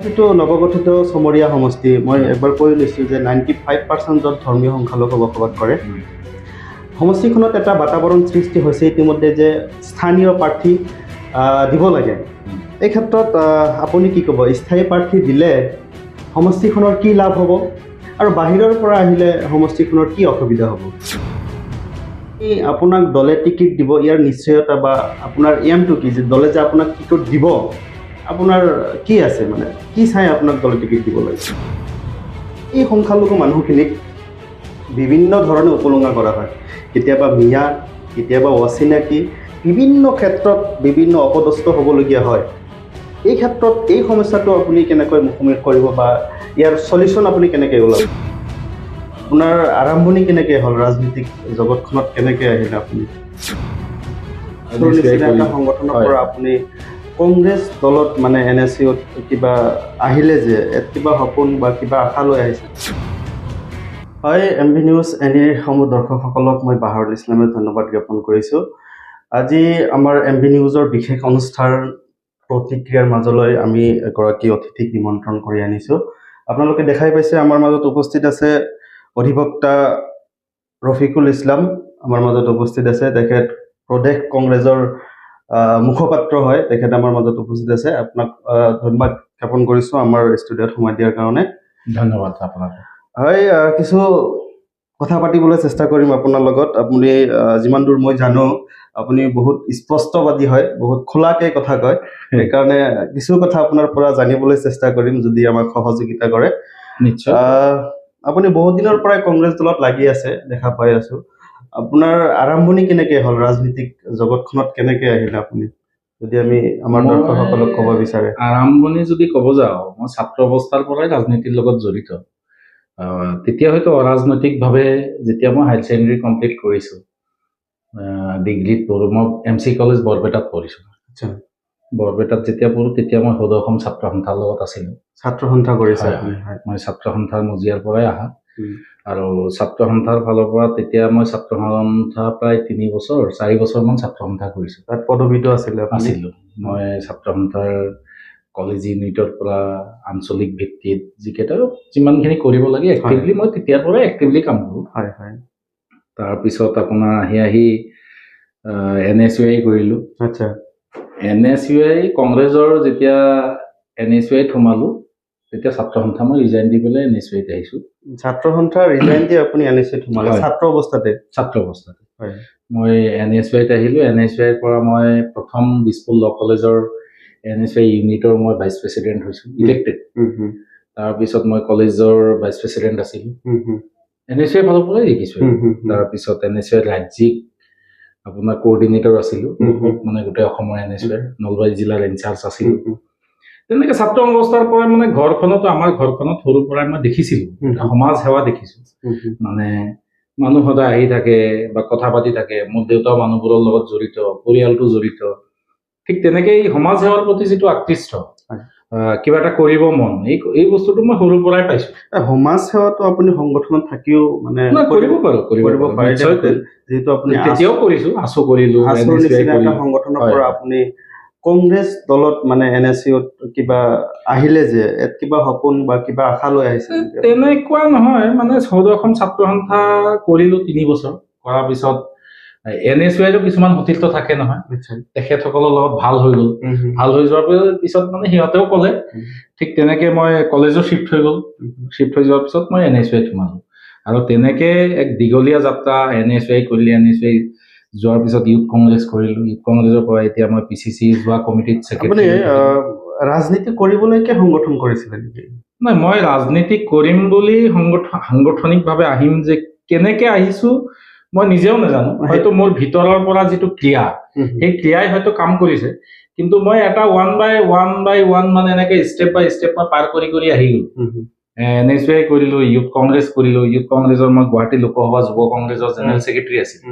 যিটো নৱগঠিত চমৰীয়া সমষ্টি মই একবাৰ কৈ লৈছোঁ যে 95% ধৰ্মীয় সংখ্যালঘু বসবাস কৰে। সমষ্টিখনত এটা বাতাবৰণ সৃষ্টি হৈছে ইতিমধ্যে যে স্থানীয় প্ৰাৰ্থী দিব লাগে। এই ক্ষেত্ৰত আপুনি কি ক'ব? স্থায়ী প্ৰাৰ্থী দিলে সমষ্টিখনৰ কি লাভ হ'ব আৰু বাহিৰৰ পৰা আহিলে সমষ্টিখনৰ কি অসুবিধা হ'ব? আপোনাক দলে টিকেট দিব, ইয়াৰ নিশ্চয়তা বা আপোনাৰ এমটো কি যে দলে যে আপোনাক টিকেট দিব, আপোনাৰ কি আছে, মানে কি চাই আপোনাক দলে টিকেট দিব লাগে? এই সংখ্যালঘু মানুহখিনিক বিভিন্ন ধৰণে উপলুঙা কৰা হয়, কেতিয়াবা মিয়া, কেতিয়াবা অচিনাকি, বিভিন্ন ক্ষেত্ৰত বিভিন্ন অপদস্থ হ'বলগীয়া হয়। এই ক্ষেত্ৰত এই সমস্যাটো আপুনি কেনেকৈ মুখামুখি কৰিব বা ইয়াৰ সলিউশ্যন আপুনি কেনেকৈ ওলাব? আপোনাৰ আৰম্ভণি কেনেকৈ হ'ল ৰাজনীতিক জগতখনত, কেনেকৈ আহিলে আপুনি? এটা সংগঠনৰ পৰা আপুনি কংগ্ৰেছ দলত মানে NSUত কিবা আহিলে যে কিবা সপোন বা কিবা আশা লৈ আহিছে? হয়, MV নিউজ এনিৰ সমূহ দৰ্শকসকলক মই বাহাৰুল ইছলামে ধন্যবাদ জ্ঞাপন কৰিছোঁ। আজি আমাৰ MV নিউজৰ বিশেষ অনুষ্ঠান প্ৰতিক্ৰিয়াৰ মাজলৈ আমি এগৰাকী অতিথিক নিমন্ত্ৰণ কৰি আনিছোঁ। আপোনালোকে দেখাই পাইছে আমাৰ মাজত উপস্থিত আছে অধিবক্তা ৰফিকুল ইছলাম, আমাৰ মাজত উপস্থিত আছে। তেখেত প্ৰদেশ কংগ্ৰেছৰ মুখপাত্ৰ হয়, তেখেত আমাৰ মাজত উপস্থিত আছে। আপোনাক ধন্যবাদ জ্ঞাপন কৰিছোঁ আমাৰ ষ্টুডিঅ'ত সময় দিয়াৰ কাৰণে। ধন্যবাদ আপোনাক। হয়, কিছু কথা পাতিবলৈ চেষ্টা কৰিম আপোনাৰ লগত। আপুনি যিমান দূৰ মই জানো আপুনি বহুত স্পষ্টবাদী হয়, বহুত খোলাকে কথা কয়, সেইকাৰণে কিছু কথা আপোনাৰ পৰা জানিবলৈ চেষ্টা কৰিম যদি আমাক সহযোগিতা কৰে। নিশ্চয়। আপুনি বহুত দিনৰ পৰাই কংগ্ৰেছ দলত লাগি আছে, দেখা পাই আছো। আপোনাৰ আৰম্ভণি কেনেকৈ হ'ল ৰাজনীতিক জগতখনত, কেনেকৈ আহিলে আপুনি, যদি আমি আমাৰ দৰ্শকসকলক ক'ব বিচাৰে? আৰম্ভণি যদি ক'ব যাওঁ, মই ছাত্ৰ অৱস্থাৰ পৰাই ৰাজনীতিৰ লগত জড়িত। তেতিয়া হয়তো অৰাজনৈতিকভাৱে যেতিয়া মই হায়াৰ ছেকেণ্ডেৰী কমপ্লিট কৰিছোঁ, ডিগ্ৰীত পঢ়োঁ, মই MC কলেজ বৰপেটাত পঢ়িছোঁ। আচ্ছা। বৰপেটাত যেতিয়া পঢ়োঁ তেতিয়া মই সদৌ অসম ছাত্ৰ সন্থাৰ লগত আছিলোঁ। ছাত্ৰ সন্থা কৰিছে? মই ছাত্ৰ সন্থাৰ মজিয়াৰ পৰাই আহা, আৰু ছাত্ৰ সন্থাৰ ফালৰ পৰা তেতিয়া মই ছাত্ৰ সন্থা প্ৰায় 4 বছৰমান ছাত্ৰ সন্থা কৰিছোঁ। তাত পদবীটো আছিলোঁ? মই ছাত্ৰ সন্থাৰ কলেজ ইউনিটৰ পৰা আঞ্চলিক ভিত্তিত যিকেইটা যিমানখিনি কৰিব লাগে এক্টিভলি মই তেতিয়াৰ পৰাই এক্টিভলি কাম কৰোঁ। তাৰপিছত আপোনাৰ আহি NSUI কৰিলোঁ। আচ্ছা। NSUI কংগ্ৰেছৰ যেতিয়া NSUI সোমালোঁ তেতিয়া ছাত্ৰ সন্থা মই ৰিজাইন দি পেলাই NSUIত আহিছোঁ। ছাত্ৰ সন্থা ৰিজাইন দি আপুনি NSUIত সোমালে? ছাত্ৰ অৱস্থাতে? ছাত্ৰ অৱস্থাতে মই NSUIত আহিলোঁ। NSUIৰ পৰা মই প্ৰথম দিছপুৰ ল কলেজৰ NSUI ইউনিটৰ মই ভাইচ প্ৰেচিডেণ্ট হৈছোঁ, ইলেক্টেড। তাৰপিছত মই কলেজৰ ভাইচ প্ৰেচিডেণ্ট আছিলোঁ। NSUIৰ ফালৰ পৰাই দেখিছোঁ। তাৰপিছত NSUIৰ ৰাজ্যিক আপোনাৰ কোঅৰ্ডিনেটৰ আছিলোঁ, মানে গোটেই অসমৰ NSUIৰ নলবাৰী জিলাৰ ইনচাৰ্জ আছিলোঁ। তেনেকৈ ছাত্ৰ অৱস্থাৰ পৰা মানে ঘৰখনতো, আমাৰ ঘৰখনত সৰুৰ পৰাই মই দেখিছিলোঁ সমাজ সেৱা দেখিছোঁ। মানে মানুহ সদায় আহি থাকে বা কথা পাতি থাকে, মোৰ দেউতাও মানুহবোৰৰ লগত জড়িত, পৰিয়ালটো জড়িত। ঠিক তেনেকেই সমাজ সেৱাৰ প্ৰতি যিটো আকৃষ্ট, কিবা এটা কৰিব মন, এই বস্তুটো মই সৰুৰ পৰাই পাইছোঁ। সমাজ সেৱাটো আপুনি সংগঠনত থাকিও মানে কৰিব পাৰে, যিহেতু আপুনি তেতিয়াও কৰিছোঁ, আছো কৰিলোঁ। এটা সংগঠনৰ পৰা আপুনি কংগ্ৰেছ দলত মানে NSUত কিবা আহিলে যে, কিবা সপোন বা কিবা আশা লৈ আহিছে? তেনেকুৱা নহয়, মানে সদৌ অসম ছাত্ৰ সন্থা কৰিলোঁ 3 বছৰ। কৰাৰ পিছত NSUIৰো কিছুমান সতীৰ্থ থাকে নহয়, তেখেতসকলৰ লগত ভাল হৈ গ'ল। ভাল হৈ যোৱাৰ পিছত মানে সিহঁতেও ক'লে, ঠিক তেনেকে মই কলেজো শিফ্ট হৈ গ'ল। শিফ্ট হৈ যোৱাৰ পিছত মই NSUIত সোমালোঁ, আৰু তেনেকে এক দীঘলীয়া যাত্ৰা। NSUI কৰিলোঁ, NSUI যোৱাৰ পিছত ইউথ কংগ্ৰেছ কৰিলোঁ। ইউথ কংগ্ৰেছৰ পৰা এতিয়া মই PCC যোৱা কমিটিত ছেক্ৰেটাৰী। ৰাজনীতি কৰিবলৈকে সংগঠন কৰিছিলে নেকি? নাই, মই ৰাজনীতি কৰিম বুলি সাংগঠনিকভাৱে আহিম যে কেনেকে আহিছোঁ মই নিজেও নাজানো। হয়তো মোৰ ভিতৰৰ পৰা যিটো ক্ৰিয়া, সেই ক্ৰিয়াই হয়তো কাম কৰিছে, কিন্তু মই এটা ওৱান বাই ওৱান মানে এনেকে ষ্টেপ বাই ষ্টেপ মই পাৰ কৰি আহি গ'লো। NSUI কৰিলোঁ, ইউথ কংগ্ৰেছ কৰিলোঁ। ইউথ কংগ্ৰেছৰ মই গুৱাহাটী লোকসভা যুৱ কংগ্ৰেছৰ জেনেৰেল ছেক্ৰেটাৰী আছিলোঁ।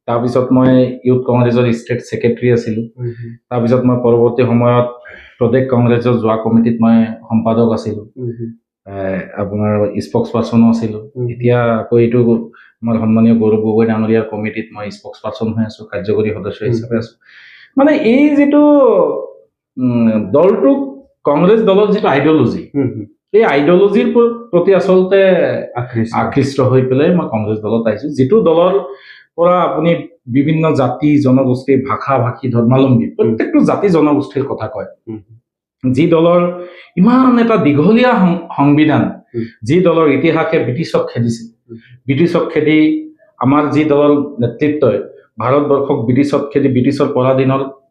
তাৰপিছত মই ইউথ কংগ্ৰেছৰ ষ্টেট ছেক্ৰেটাৰী আছিলোঁ। তাৰপিছত মই পৰৱৰ্তী সময়ত প্ৰদেশ কংগ্ৰেছৰ যোৱা কমিটিত মই সম্পাদক আছিলোঁ, আপোনাৰ স্পক্স পাৰ্চনো আছিলোঁ। এতিয়া আকৌ এইটো আমাৰ সন্মানীয় গৌৰৱ গগৈ ডাঙৰীয়াৰ কমিটিত মই স্পক্স পাৰ্চন হৈ আছোঁ, কাৰ্যকৰী সদস্য হিচাপে আছোঁ। মানে এই যিটো দলটোক কংগ্ৰেছ দলৰ যিটো আইডিঅলজি, এই আইডিঅলজিৰ প্ৰতি আচলতে আকৃষ্ট হৈ পেলাই মই কংগ্ৰেছ দলত আহিছো, যিটো দলৰ পৰা আপুনি বিভিন্ন জাতি জনগোষ্ঠী ভাষা ভাষী ধৰ্মাৱলম্বী প্ৰত্যেকটো জাতি জনগোষ্ঠীৰ কথা কয়, যি দলৰ ইমান এটা দীঘলীয়া সংবিধান, যি দলৰ ইতিহাসে ব্ৰিটিছক খেদিছে, ব্ৰিটিছক খেদি আমাৰ যি দলৰ নেতৃত্বই ভাৰতবৰ্ষক ব্ৰিটিছক খেদি ব্ৰিটিছৰ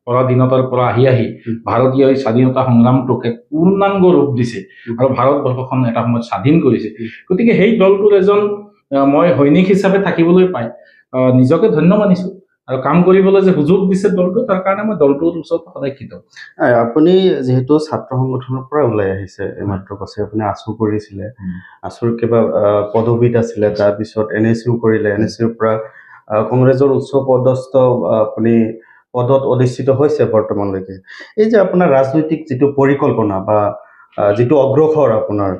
পৰাধীনতাৰ পৰা আহি ভাৰতীয় স্বাধীনতা সংগ্ৰামটোক এক পূৰ্ণাংগ ৰূপ দিছে আৰু ভাৰতবৰ্ষখন এটা সময়ত স্বাধীন কৰিছে। গতিকে সেই দলটোৰ এজন মই সৈনিক হিচাপে থাকিবলৈ পাই নিজকে ধন্য মানিছো আৰু কাম কৰিবলৈ যে সুযোগ দিছে দলটো, তাৰ কাৰণে মই দলটোৰ ওচৰত সদায় কৃতজ্ঞ। আপুনি যিহেতু ছাত্ৰ সংগঠনৰ পৰা ওলাই আহিছে, এইমাত্ৰ কৈছে আপুনি আছু কৰিছিলে, আছুৰ কিবা পদবীত আছিলে, তাৰপিছত NSU কৰিলে, NSUৰ পৰা কংগ্ৰেছৰ উচ্চ পদস্থ আপুনি পদত অধিষ্ঠিত হৈছে বৰ্তমানলৈকে। এই যে আপোনাৰ ৰাজনৈতিক যিটো পৰিকল্পনা বা যিটো অগ্ৰসৰ আপোনাৰ,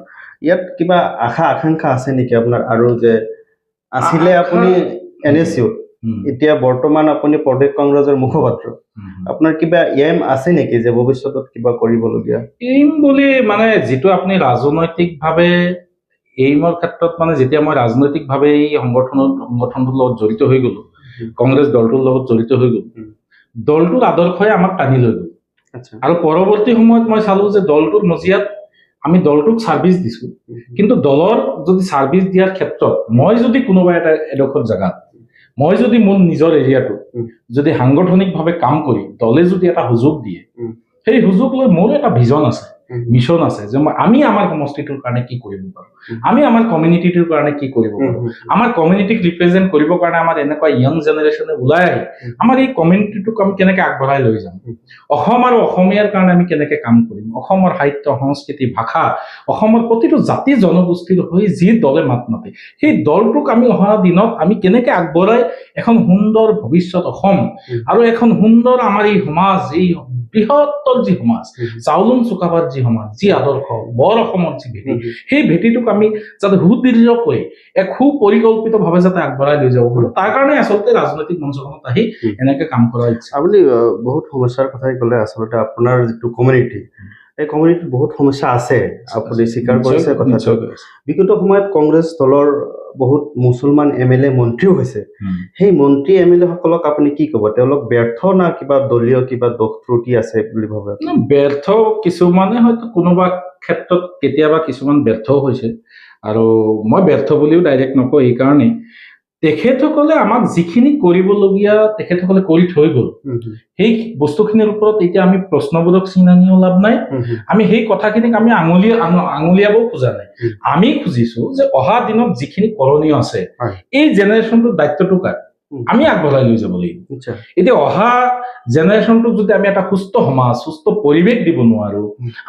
ইয়াত কিবা আশা আকাংক্ষা আছে নেকি আপোনাৰ? আৰু যে আছিলে আপুনি NSUত, এতিয়া বৰ্তমান আপুনি প্ৰদেশ কংগ্ৰেছৰ মুখপাত্ৰ, আপোনাৰ কিবা এম আছে নেকি যে ভৱিষ্যতত কিবা কৰিবলগীয়া? এইম বুলি মানে যিটো আপুনি ৰাজনৈতিকভাৱে এইমৰ ক্ষেত্ৰত মানে যেতিয়া মই ৰাজনৈতিকভাৱে এই সংগঠনটোৰ লগত জড়িত হৈ গলো, কংগ্ৰেছ দলটোৰ লগত জড়িত হৈ গলো, দলটোৰ আদৰ্শই আমাক টানি লৈ গল। আৰু পৰৱৰ্তী সময়ত মই চালো যে দলটোৰ মজিয়াত আমি দলটোক ছাৰ্ভিচ দিছো, কিন্তু দলৰ যদি ছাৰ্ভিচ দিয়াৰ ক্ষেত্ৰত মই যদি কোনোবা এটা এডোখৰ জেগাত মই যদি মোৰ নিজৰ এৰিয়াটো যদি সাংগঠনিকভাৱে কাম কৰি দলে যদি এটা সুযোগ দিয়ে, সেই সুযোগ লৈ মোৰ এটা ভিজন আছে, মিছন আছে যে আমি আমাৰ সমষ্টিটোৰ কাৰণে কি কৰিব পাৰো, আমি আমাৰ কমিউনিটিটোৰ কাৰণে কি কৰিব পাৰো, আমাৰ কমিউনিটিক ৰিপ্ৰেজেণ্ট কৰিবৰ কাৰণে আমাৰ এনেকুৱা য়ং জেনেৰেশ্যনে ওলাই আহি আমাৰ এই কমিউনিটিটোক আমি কেনেকে আগবঢ়াই লৈ যাম, অসম আৰু অসমীয়াৰ কাৰণে আমি কেনেকে কাম কৰিম, অসমৰ সাহিত্য সংস্কৃতি ভাষা, অসমৰ প্ৰতিটো জাতি জনগোষ্ঠীৰ হৈ যি দলে মাত মাতে, সেই দলটোক আমি অহা দিনত আমি কেনেকে আগবঢ়াই এখন সুন্দৰ ভৱিষ্যত অসম আৰু এখন সুন্দৰ আমাৰ এই সমাজ, এই বৃহত্তৰ যি সমাজ, চাউলুং চুকাফাৰ যি সমাজ, যি আদৰ্শ, বৰ অসমৰ যি ভেটি, সেই ভেটিটোক আমি যাতে সুদৃঢ় কৰি এক সুপৰিকল্পিতভাৱে যাতে আগবঢ়াই লৈ যাব পাৰো, তাৰ কাৰণে আচলতে ৰাজনৈতিক মঞ্চখনত আহি এনেকে কাম কৰা ইচ্ছা। আপুনি বহুত সমস্যাৰ কথাই ক'লে, আচলতে আপোনাৰ যিটো কমিউনিটি, এই কমিউনিটিত বহুত সমস্যা আছে, আপুনি স্বীকাৰ কৰিছে কথাটো। বিগত সময়ত কংগ্ৰেছ দলৰ বহুত মুছলমান MLA মন্ত্ৰীও হৈছে, সেই মন্ত্ৰী MLA সকলক আপুনি কি ক'ব? তেওঁলোক ব্যৰ্থ না কিবা দলীয় কিবা দোষ ত্ৰুটি আছে বুলি ভাবে? ব্যৰ্থ কিছুমানে হয়তো কোনোবা ক্ষেত্ৰত কেতিয়াবা কিছুমান ব্যৰ্থও হৈছে, আৰু মই ব্যৰ্থ বুলিও ডাইৰেক্ট নকওঁ, এইকাৰণেই তেখেতসকলে আমাক যিখিনি কৰিবলগীয়া তেখেতসকলে কৰি থৈ গ'ল, সেই বস্তুখিনিৰ ওপৰত এতিয়া আমি প্ৰশ্নবোধক চিন আনিও লাভ নাই, আমি সেই কথাখিনিক আমি আঙুলিয়াব খোজা নাই। আমি খুজিছো যে অহা দিনত যিখিনি কৰণীয় আছে এই জেনেৰেশ্যনটোৰ দায়িত্বটো কাৰ, আমি আগবঢ়াই লৈ যাব লাগিব। এতিয়া অহা জেনেৰেশ্যনটোক যদি আমি এটা সুস্থ সমাজ, সুস্থ পৰিৱেশ দিব নোৱাৰো,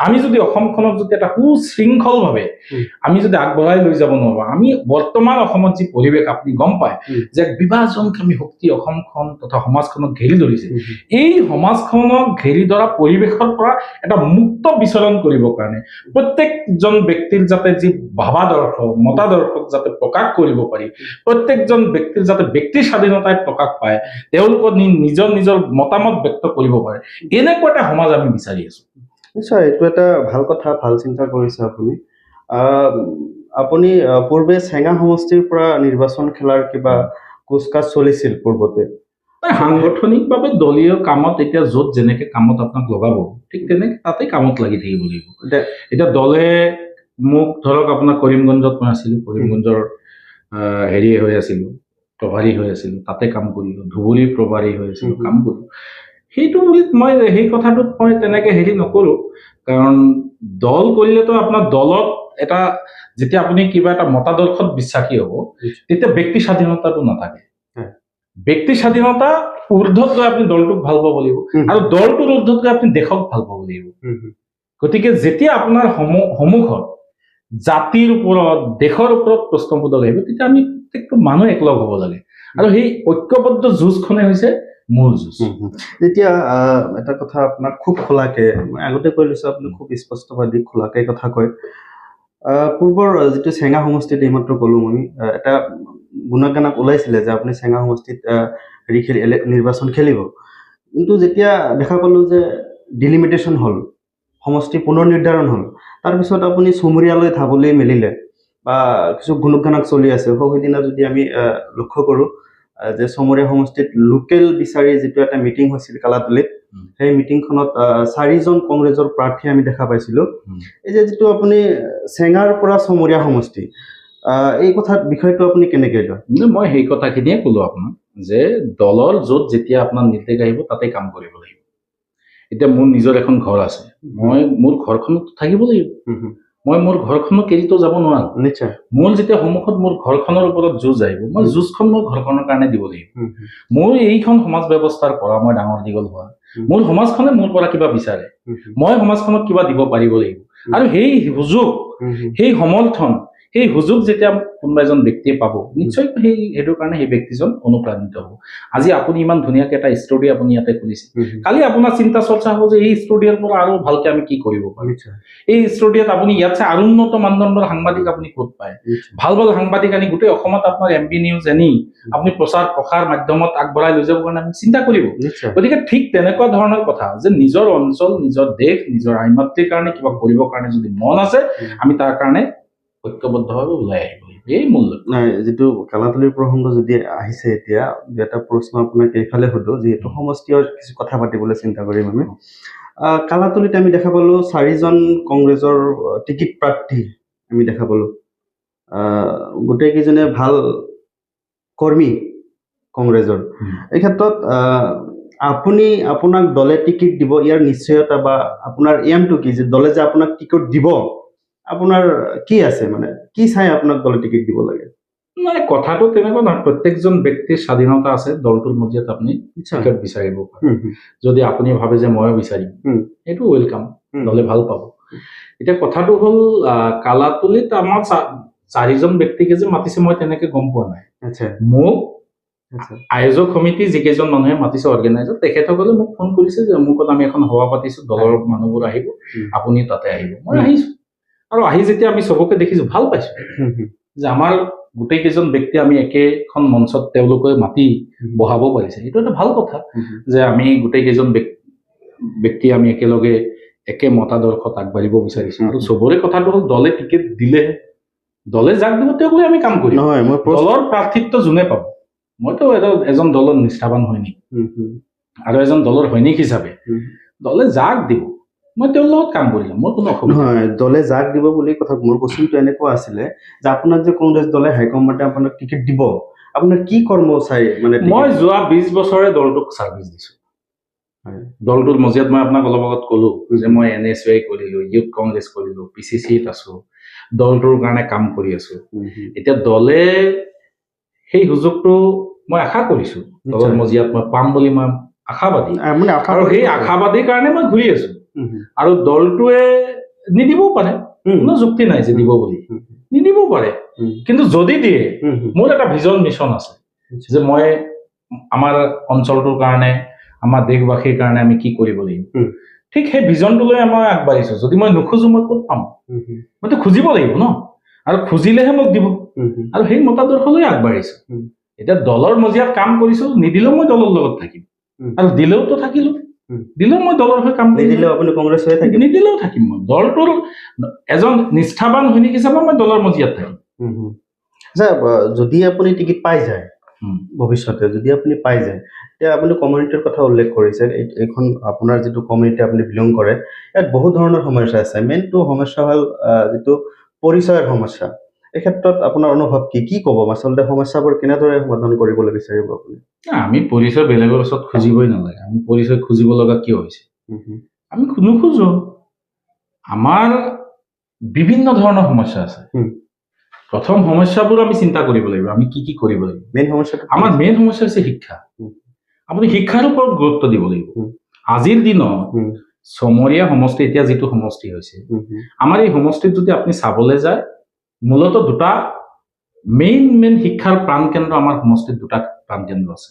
আমি যদি অসমখনক যদি এটা সুশৃংখলভাৱে আমি যদি আগবঢ়াই লৈ যাব নোৱাৰো, আমি বৰ্তমান অসমত যি পৰিৱেশ আপুনি গম পায় যে বিভাজনকামী শক্তি অসমখন তথা সমাজখনক ঘেৰি ধৰিছে, এই সমাজখনক ঘেৰি ধৰা পৰিৱেশৰ পৰা এটা মুক্ত বিচৰণ কৰিবৰ কাৰণে প্ৰত্যেকজন ব্যক্তিৰ যাতে যি ভাৱাদৰ্শ মতাদৰ্শক যাতে প্ৰকাশ কৰিব পাৰি, প্ৰত্যেকজন ব্যক্তিৰ যাতে ব্যক্তিৰ স্বাধীনতাই প্ৰকাশ পায়, তেওঁলোকৰ নিজৰ নিজৰ মতামত ব্যক্ত কৰিব পাৰে, এনেকুৱা এটা সমাজ আমি বিচাৰি আছো। নিশ্চয়, এইটো এটা ভাল কথা, ভাল চিন্তা কৰিছে আপুনি। আপুনি পূৰ্বে চেঙা সমষ্টিৰ পৰা নিৰ্বাচন খেলাৰ কিবা কুচকাচ চলিছিল পূৰ্বতে? সাংগঠনিকভাৱে দলীয় কামত এতিয়া য'ত যেনেকে কামত আপোনাক লগাব, ঠিক তেনেকে তাতে কামত লাগি থাকিব লাগিব। এতিয়া দলে মোক ধৰক আপোনাৰ কৰিমগঞ্জত মই আছিলো, কৰিমগঞ্জৰ হেৰি হৈ আছিলো, প্ৰভাৰী হৈ আছিলো, তাতে কাম কৰিলো, ধুবুৰী প্ৰভাৰী হৈ আছিলো, কাম কৰিলো। সেইটো বুলি মই সেই কথাটোত মই তেনেকে হেৰি নকৰো, কাৰণ দল কৰিলেতো আপোনাৰ দলত এটা যেতিয়া আপুনি কিবা এটা মতাদৰ্শত বিশ্বাসী হ'ব, তেতিয়া ব্যক্তি স্বাধীনতাটো নাথাকে। ব্যক্তি স্বাধীনতা ঊৰ্ধত গৈ আপুনি দলটোক ভাল পাব লাগিব, আৰু দলটোৰ ঊৰ্ধত গৈ আপুনি দেশক ভাল পাব লাগিব। গতিকে যেতিয়া আপোনাৰ সন্মুখত জাতিৰ ওপৰত, দেশৰ ওপৰত প্ৰশ্নবোধক আহিব, তেতিয়া আমি প্ৰত্যেকটো মানুহ একলগ হ'ব লাগে, আৰু সেই ঐক্যবদ্ধ যুঁজখনে হৈছে মূল যুঁজ। এতিয়া এটা কথা আপোনাক খুব খোলাকে, মই আগতে কৈ লৈছো, আপুনি খুব স্পষ্টবাদী খোলাকে কথা কয়। পূৰ্বৰ যিটো চেঙা সমষ্টিত এইমাত্ৰ ক'লো মই, এটা গুণাগানক ওলাইছিলে যে আপুনি চেঙা সমষ্টিত নিৰ্বাচন খেলিব, কিন্তু যেতিয়া দেখা পালো যে ডিলিমিটেশ্যন হ'ল, সমষ্টি পুনৰ নিৰ্ধাৰণ হ'ল, তাৰপিছত আপুনি চুমুৰীয়ালৈ ধাবলৈ মেলিলে বা কিছু গুণগানক চলি আছে। সেইদিনা যদি আমি লক্ষ্য কৰোঁ যে চমৰীয়া সমষ্টিত লোকেল বিচাৰি যিটো এটা মিটিং হৈছিল কালাতলিত, সেই মিটিংখনত 4জন কংগ্ৰেছৰ প্ৰাৰ্থী আমি দেখা পাইছিলোঁ। এই যে যিটো আপুনি চেঙাৰ পৰা চমৰীয়া সমষ্টি, এই কথাৰ বিষয়টো আপুনি কেনেকৈ লয়? মই সেই কথাখিনিয়ে ক'লো আপোনাক যে দলৰ য'ত যেতিয়া আপোনাৰ নিৰ্দেশ আহিব তাতে কাম কৰিব লাগিব। এতিয়া মোৰ নিজৰ এখন ঘৰ আছে, মই মোৰ ঘৰখনত থাকিব লাগিব, মই মোৰ ঘৰখনক এৰিতো যাব নোৱাৰো। নিশ্চয় মোৰ যেতিয়া সন্মুখত মোৰ ঘৰখনৰ ওপৰত যুঁজ আহিব, মই যুঁজখন মোৰ ঘৰখনৰ কাৰণে দিব লাগিব। মোৰ এইখন সমাজ ব্যৱস্থাৰ পৰা মই ডাঙৰ দীঘল হোৱা, মোৰ সমাজখনে মোৰ পৰা কিবা বিচাৰে, মই সমাজখনক কিবা দিব পাৰিব লাগিব। আৰু সেই সুযোগ, সেই সমৰ্থন, সেই সুযোগ যেতিয়া কোনোবা এজন ব্যক্তিয়ে পাব, নিশ্চয় সেইটোৰ কাৰণে সেই ব্যক্তিজন অনুপ্ৰাণিত হ'ব। আজি আপুনি ইমান ধুনীয়াকে এটা ষ্টুডিঅ আপুনি ইয়াতে খুলিছে, কালি আপোনাৰ চিন্তা চৰ্চা হ'ব যে এই ষ্টুডিঅ'ৰ পৰা আৰু ভালকে আমি কি কৰিব পাৰোঁ। এই ষ্টুডিঅ'ত আপুনি ইয়াত চাই আৰু উন্নত মানদণ্ডৰ সাংবাদিক আপুনি ক'ত পায়, ভাল ভাল সাংবাদিক আনি গোটেই অসমত আপোনাৰ MB নিউজ আনি আপুনি প্ৰচাৰ প্ৰসাৰ মাধ্যমত আগবঢ়াই লৈ যাবৰ কাৰণে আপুনি চিন্তা কৰিব। গতিকে ঠিক তেনেকুৱা ধৰণৰ কথা যে নিজৰ অঞ্চল, নিজৰ দেশ, নিজৰ আই মাতৃৰ কাৰণে কিবা কৰিবৰ কাৰণে যদি মন আছে, আমি তাৰ কাৰণে ঐক্যবদ্ধভাৱে ওলাই আহিব লাগিব। এই মূল্য নাই, যিটো কালাতলিৰ প্ৰসংগ যদি আহিছে, এতিয়া এটা প্ৰশ্ন আপোনাক এইফালে সোধো, যিহেতু সমষ্টিৰ কিছু কথা পাতিবলৈ চিন্তা কৰি মানে কালাতলিত আমি দেখা পালো 4জন কংগ্ৰেছৰ টিকিট প্ৰাৰ্থী আমি দেখা পালো। গোটেইকেইজনে ভাল কৰ্মী কংগ্ৰেছৰ। এই ক্ষেত্ৰত আপোনাক দলে টিকিট দিব, ইয়াৰ নিশ্চয়তা বা আপোনাৰ এমটো কি, যে দলে যে আপোনাক টিকট দিব, আপোনাৰ কি আছে, মানে কি চাই আপোনাক দলে টিকিট দিব লাগে? মানে কথাটো তেনেকুৱা নহয়, প্ৰত্যেকজন ব্যক্তিৰ স্বাধীনতা আছে, দলটোৰ মজিয়াত আপুনি টিকট বিচাৰিব পাৰে। যদি আপুনি ভাবে যে ময়ো বিচাৰিম, সেইটো ৱেলকাম, দলে ভাল পাব। এতিয়া কথাটো হ'ল কালাতলিত আমাৰ 4জন ব্যক্তিকে যে মাতিছে মই তেনেকে গম পোৱা নাই। মোক আয়োজক সমিতি যিকেইজন মানুহে মাতিছে, অৰ্গেনাইজাৰ, তেখেতসকলে মোক ফোন কৰিছে যে অমুকত আমি এখন সভা পাতিছো, দলৰ মানুহবোৰ আহিব, আপুনি তাতে আহিব। মই আহিছো, আৰু আহি যেতিয়া আমি চবকে দেখিছো ভাল পাইছো যে আমাৰ গোটেই কেইজন ব্যক্তি আমি একেখন মঞ্চত তেওঁলোকে মাতি বহাব পাৰিছে। এইটো এটা ভাল কথা যে আমি গোটেই কেইজন ব্যক্তি আমি একেলগে একে মতাদৰ্শত আগবাঢ়িব বিচাৰিছো। আৰু চবৰে কথাটো হ'ল দলে টিকেট দিলে, দলে যাক দিব তেওঁক লৈ আমি কাম কৰিম। দলৰ প্ৰাৰ্থিত্ব যোনে পাব, মইতো এজন দলৰ নিষ্ঠাবান সৈনিক, আৰু এজন দলৰ সৈনিক হিচাপে দলে যাক দিব মই তেওঁৰ লগত কাম কৰি যাম, মোৰ কোনো অসুবিধা নহয়। দলে যাক দিব বুলি কথা, মোৰ কোৱেশ্যনটো এনেকুৱা আছিলে যে আপোনাক যে কংগ্ৰেছ দলে হাইকমাণ্ডে আপোনাক টিকেট দিব, আপোনাৰ কি কৰ্ম চাই? মানে মই যোৱা 20 বছৰে দলটোক ছাৰ্ভিচ দিছো। দলটোৰ মজিয়াত মই আপোনাক অলপ আগত ক'লো যে মই NSY কৰিলো, ইউথ কংগ্ৰেছ কৰিলো, PCCত আছো, দলটোৰ কাৰণে কাম কৰি আছো। এতিয়া দলে সেই সুযোগটো মই আশা কৰিছো দলৰ মজিয়াত মই পাম বুলি মই আশাবাদী, আৰু সেই আশাবাদীৰ কাৰণে মই ঘূৰি আছো। আৰু দলটোৱে নিদিবও পাৰে, কোনো যুক্তি নাই যে দিব বুলি, নিদিবও পাৰে, কিন্তু যদি দিয়ে মোৰ এটা ভিজন মিছন আছে যে মই আমাৰ অঞ্চলটোৰ কাৰণে, আমাৰ দেশবাসীৰ কাৰণে আমি কি কৰিব লাগিব। ঠিক সেই ভিজনটো লৈ মই আগবাঢ়িছো। যদি মই নোখোজো মই ক'ত পাম? মইতো খুজিব লাগিব ন, আৰু খুজিলেহে মোক দিব, আৰু সেই মতাদৰ্শ লৈ আগবাঢ়িছো। এতিয়া দলৰ মজিয়াত কাম কৰিছো, নিদিলেও মই দলৰ লগত থাকিম, আৰু দিলেওতো থাকিলো, দিলেও মই দলৰ হৈ কাম কৰিম, নিদিলেও আপুনি কংগ্ৰেছ হৈ থাকিম, নিদিলেও থাকিম। মই দলটোৰ এজন নিষ্ঠাবান সৈনিক হিচাপে মই দলৰ মজিয়াত থাকিম। যদি আপুনি টিকিট পাই যায় ভৱিষ্যতে, যদি আপুনি পাই যায়, এতিয়া আপুনি কমিউনিটিৰ কথা উল্লেখ কৰিছে। এইখন আপোনাৰ যিটো কমিউনিটি আপুনি বিলং কৰে, ইয়াত বহু ধৰণৰ সমস্যা আছে। মেইনটো সমস্যা হ'ল যিটো পৰিচয়ৰ সমস্যা। এই ক্ষেত্ৰত আপোনাৰ অনুভৱ কি ক'ব? আচলতে সমস্যাবোৰ কেনেদৰে সমাধান কৰিবলৈ বিচাৰিব আপুনি? আমি পৰিচয় বেলেগৰ ওচৰত খুজিবই নালাগে। আমি পৰিচয় খুজিব লগা কিয় হৈছে? আমি নোখোজো। আমাৰ বিভিন্ন ধৰণৰ সমস্যা আছে। প্ৰথম সমস্যাবোৰ আমি চিন্তা কৰিব লাগিব, আমি কি কি কৰিব লাগিব। আমাৰ মেইন সমস্যা হৈছে শিক্ষা। আপুনি শিক্ষাৰ ওপৰত গুৰুত্ব দিব লাগিব। আজিৰ দিনত চমৰীয়া সমষ্টি, এতিয়া যিটো সমষ্টি হৈছে, আমাৰ এই সমষ্টিত যদি আপুনি চাবলৈ যায়, মূলত দুটা মেইন শিক্ষাৰ প্ৰাণকেন্দ্ৰ আমাৰ সমষ্টিত দুটা প্ৰাণকেন্দ্ৰ আছে।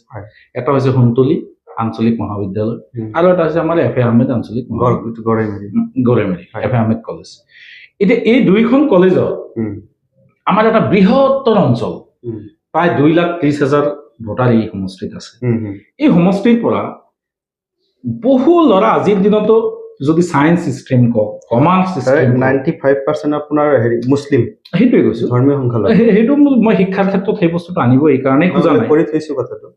এটা হৈছে সোণতলী আঞ্চলিক মহাবিদ্যালয়, আৰু এটা হৈছে আমাৰ FA আহমেদ আঞ্চলিক গড়েমাৰী FA আহমেদ কলেজ। এতিয়া এই দুইখন কলেজত আমাৰ এটা বৃহত্তৰ অঞ্চল, প্ৰায় 2,30,000 ভোটাৰ এই সমষ্টিত আছে। এই সমষ্টিৰ পৰা বহু ল'ৰা আজিৰ দিনতো যদি সায়েন্স ষ্ট্ৰীম কওক, কমাৰ্চ ষ্ট্ৰীম 95% আপোনাৰ হেৰি মুছলিম, সেইটোৱে কৈছো, ধৰ্মীয় সংখ্যালঘু। সেইটো মই শিক্ষাৰ ক্ষেত্ৰত সেই বস্তুটো আনিব এই কাৰণেই খোজা নাই, কৰি থৈছো কথাটো।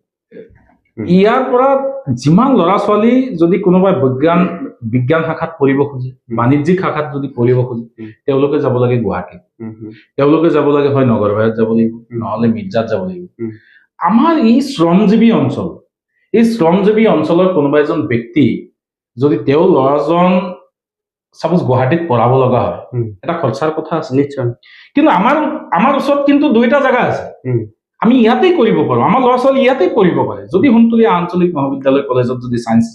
ইয়াৰ পৰা যিমান ল'ৰা ছোৱালী যদি কোনোবাই বিজ্ঞান শাখাত পঢ়িব খোজে, বাণিজ্যিক শাখাত যদি পঢ়িব খোজে, তেওঁলোকে যাব লাগে গুৱাহাটীত, তেওঁলোকে যাব লাগে হয় নগৰবাৰীত যাব লাগিব, নহলে মিৰ্জাত যাব লাগিব। আমাৰ এই শ্ৰমজীৱী অঞ্চল, এই শ্ৰমজীৱী অঞ্চলৰ কোনোবা এজন ব্যক্তি যদি তেওঁৰ ল'ৰাজন সাপোজ গুৱাহাটীত পঢ়াব লগা হয়, এটা খৰচাৰ কথা আছে নিশ্চয়। কিন্তু আমাৰ ওচৰত কিন্তু দুইটা জাগা আছে, আমি ইয়াতেই কৰিব পাৰো, আমাৰ ল'ৰা ছোৱালী ইয়াতেই পঢ়িব পাৰে। যদি সোণতলীয়া আঞ্চলিক মহাবিদ্যালয় কলেজত যদি সায়েন্স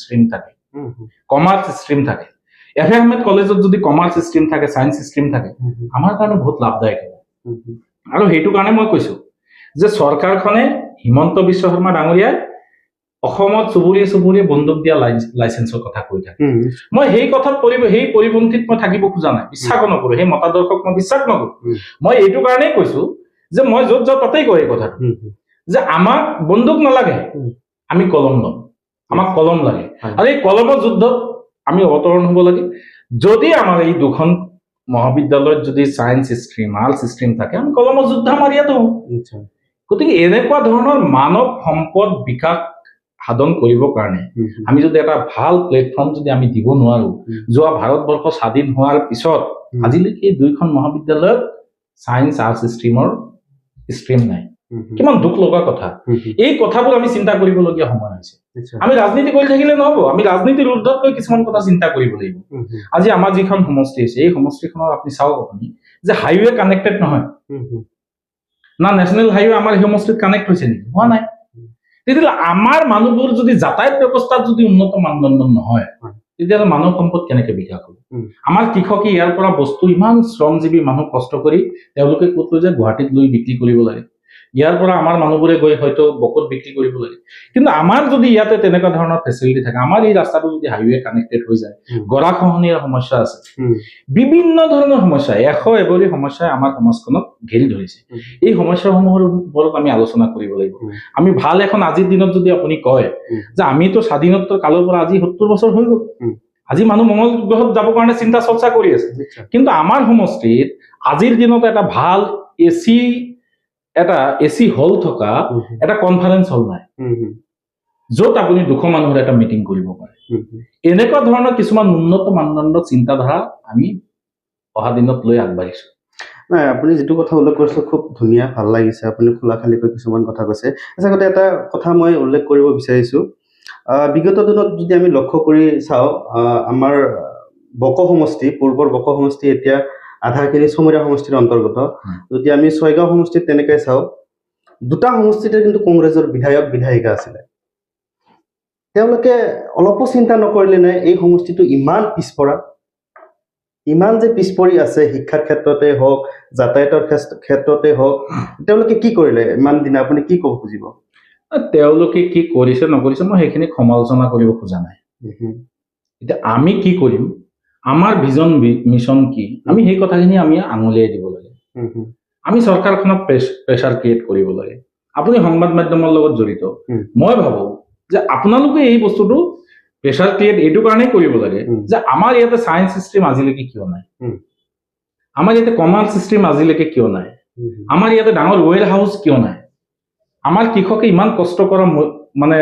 ষ্ট্ৰীম থাকে, কমাৰ্চ ষ্ট্ৰীম থাকে, এফ এ আহমেদ কলেজত যদি কমাৰ্চ ষ্ট্ৰীম থাকে, সায়েন্স ষ্ট্ৰীম থাকে, আমাৰ কাৰণে বহুত লাভদায়ক হ'ব। আৰু সেইটো কাৰণে মই কৈছো যে চৰকাৰখনে হিমন্ত বিশ্ব শৰ্মা ডাঙৰীয়াই অসমত চুবুৰীয়ে চুবুৰীয়ে বন্দুক দিয়া লাইচেন্সৰ কথা কৈ থাকে। মই সেই কথাত সেই পৰিপন্থীত মই থাকিব খোজা নাই, বিশ্বাস নকৰো, সেই মতাদৰ্শক মই বিশ্বাস নকৰো। মই এইটো কাৰণেই কৈছো যে মই য'ত যাওঁ তাতেই কয় এই কথাটো যে আমাক বন্দুক নালাগে, আমি কলম ল'ম, আমাক কলম লাগে। আৰু এই কলমৰ যুদ্ধত আমি অৱতৰণ হ'ব লাগে। যদি আমাৰ এই দুখন মহাবিদ্যালয়ত যদি সায়েন্স ষ্ট্ৰীম, আৰ্টছ ষ্ট্ৰীম থাকে, আমি কলমৰ যুদ্ধ আমাৰ ইয়াতো হওঁ। গতিকে এনেকুৱা ধৰণৰ মানৱ সম্পদ বিকাশ সাধন কৰিবৰ কাৰণে আমি যদি এটা ভাল প্লেটফৰ্ম যদি আমি দিব নোৱাৰো, যোৱা ভাৰতবৰ্ষ স্বাধীন হোৱাৰ পিছত আজিলৈকে এই দুইখন মহাবিদ্যালয়ত সায়েন্স আৰ্টছ ষ্ট্ৰীমৰ ষ্ট্ৰীম নাই। কিমান দুখ লগা কথা। এই কথাবোৰ আমি চিন্তা কৰিবলগীয়া সময় হৈছে। আমি ৰাজনীতি কৰি থাকিলে নহব, আমি ৰাজনীতিৰ ঊৰ্ধতকৈ কিছুমান কথা চিন্তা কৰিব লাগিব। আজি আমাৰ যিখন সমষ্টি আছে, এই সমষ্টিখনৰ আপুনি চাওক, আপুনি যে হাইৱে কানেক্টেড নহয়, না নেশ্যনেল হাইৱে আমাৰ এই সমষ্টিত কানেক্ট হৈছে নেকি? হোৱা নাই। তেতিয়াহ'লে আমাৰ মানুহবোৰ যদি যাতায়াত ব্যৱস্থাত যদি উন্নত মানদণ্ড নহয়, তেতিয়াহ'লে মানৱ সম্পদ কেনেকে বিকাশ হ'ব? আমাৰ কৃষকে ইয়াৰ পৰা বস্তু ইমান শ্ৰমজীৱী মানুহ কষ্ট কৰি তেওঁলোকে ক'ত লৈ যায়? গুৱাহাটীত লৈ বিক্ৰী কৰিব লাগে। ইয়াৰ পৰা আমাৰ মানুহবোৰে গৈ হয়তো বকত বিক্ৰী কৰিব লাগে। কিন্তু আমাৰ যদি ইয়াতে তেনেকুৱা ধৰণৰ ফেচিলিটি থাকে, আমাৰ এই ৰাস্তাটো যদি হাইৱে কানেক্টেড হৈ যায়, গৰাখহনীয়াৰ সমস্যা আছে, বিভিন্ন ধৰণৰ সমস্যা, এবৰি সমস্যাই আমাৰ সমাজখনক ঘেৰি ধৰিছে। এই সমস্যাসমূহৰ ওপৰত আমি আলোচনা কৰিব লাগিব। আমি ভাল এখন আজিৰ দিনত যদি আপুনি কয় যে আমিতো স্বাধীনোত্তৰ কালৰ পৰা আজি 70 বছৰ হৈ গ'ল, আজি মানুহ মংগল গ্ৰহত যাবৰ কাৰণে চিন্তা চৰ্চা কৰি আছে, কিন্তু আমাৰ সমষ্টিত আজিৰ দিনত এটা ভাল এচি হল থকা এটা কনফাৰেন্স হল নাই, য'ত আপুনি 200 মানুহৰ এটা মিটিং কৰিব পাৰে। এনেকুৱা ধৰণৰ কিছুমান উন্নত মানদণ্ডৰ চিন্তাধাৰা আমি অহা দিনত লৈ আগবাঢ়িছো। নাই, আপুনি যিটো কথা উল্লেখ কৰিছে খুব ধুনীয়া, ভাল লাগিছে। আপুনি খোলাখালিকৈ কিছুমান কথা কৈছে। আচলতে এটা কথা মই উল্লেখ কৰিব বিচাৰিছো, বিগত দিনত যদি আমি লক্ষ্য কৰি চাওঁ, আমাৰ বক সমষ্টি, পূৰ্বৰ বক সমষ্টি এতিয়া আধাখিনি চমৰীয়া সমষ্টিৰ অন্তৰ্গত। যদি আমি ছয়গাঁও সমষ্টিত তেনেকৈ চাওঁ, দুটা সমষ্টিতে কিন্তু কংগ্ৰেছৰ বিধায়ক বিধায়িকা আছিলে। তেওঁলোকে অলপো চিন্তা নকৰিলে নে এই সমষ্টিটো ইমান পিছপৰা, ইমান যে পিছপৰি আছে, শিক্ষাৰ ক্ষেত্ৰতে হওক, যাতায়াতৰ ক্ষেত্ৰতে হওক, তেওঁলোকে কি কৰিলে ইমান দিনে? আপুনি কি ক'ব খুজিব? তেওঁলোকে কি কৰিছে নকৰিছে মই সেইখিনি সমালোচনা কৰিব খোজা নাই। এতিয়া আমি কি কৰিম, আমাৰ ভিজন মিছন কি, আমি সেই কথাখিনি আমি আঙুলিয়াই দিব লাগে। আমি চৰকাৰখনক প্ৰেছাৰ ক্ৰিয়েট কৰিব লাগে। আপুনি সংবাদ মাধ্যমৰ লগত জড়িত, মই ভাবো যে আপোনালোকে এই বস্তুটো প্ৰেছাৰ ক্ৰিয়েট এইটো কাৰণেই কৰিব লাগে যে আমাৰ ইয়াতে সায়েন্স ষ্ট্ৰীম আজিলৈকে কিয় নাই, আমাৰ ইয়াতে কমাৰ্চ ষ্ট্ৰীম আজিলৈকে কিয় নাই, আমাৰ ইয়াতে ডাঙৰ ৱেৰ হাউচ কিয় নাই, আমাৰ কৃষকে ইমান কষ্ট কৰা, মানে